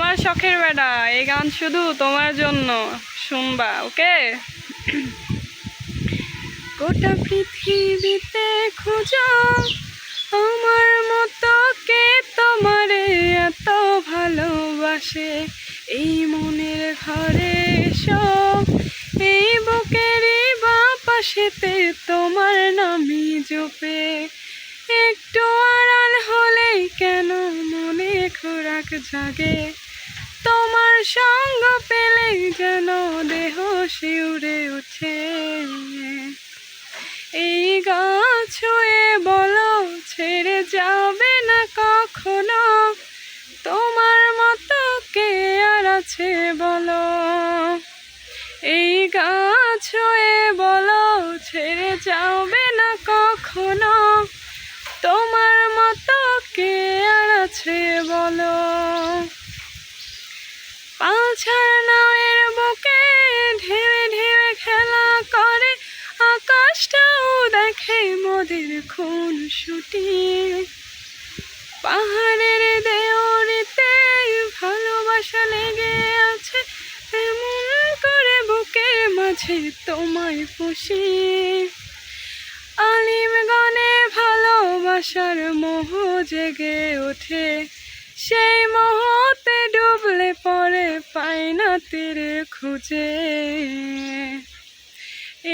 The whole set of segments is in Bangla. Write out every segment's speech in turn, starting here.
আমার শখের বেটা, এই গান শুধু তোমার জন্য শুনবা, ওকে? গোটা পৃথিবীতে খোঁজো আমার মতো কে তোমারে এত ভালোবাসে। এই মনের ঘরে এসো, এই বুকেরই বাঁ পাশেতে তোমার নামই জপে। একটু আড়াল হলেই কেন মনে খোরাক জাগে, তোমার সঙ্গ পেলেই যেন দেহ শিউরে ওঠে। এই গাছ ছুঁয়ে বলো ছেড়ে যাবে না কখনো, তোমার মতো কে আর আছে বলো। এই গাছ ছুঁয়ে বলো ছেড়ে যাবে না কখনো, তোমার মতো কে আর আছে বলো। পালছাড় নায়ের বুকে ঢেউে ঢেউে খেলা করে, আকাশটাও দেখে মোদের খুন ছুটি। পাহাড়ের দেওরিতে ভালোবাসা লেগে আছে, এমন করে বুকের মাঝে তোমায় পুষি। আলিমগণে ভালোবাসার মোহ জেগে ওঠে, সেই মোহতে ডুবলে পরে পাই না তীরে খুঁজে।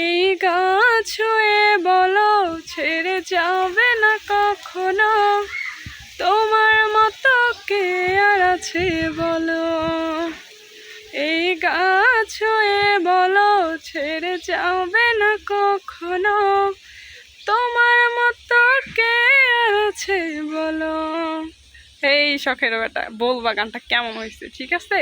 এই গাছ ছুঁয়ে বলো ছেড়ে যাবে না কখনো, তোমার মতো কে আর আছে বলো। এই গাছ ছুঁয়ে বলো ছেড়ে যাবে না কখনো, তোমার মতো কে আর আছে বলো। এই শখের বেটা, বলবা গানটা কেমন হয়েছে, ঠিক আছে?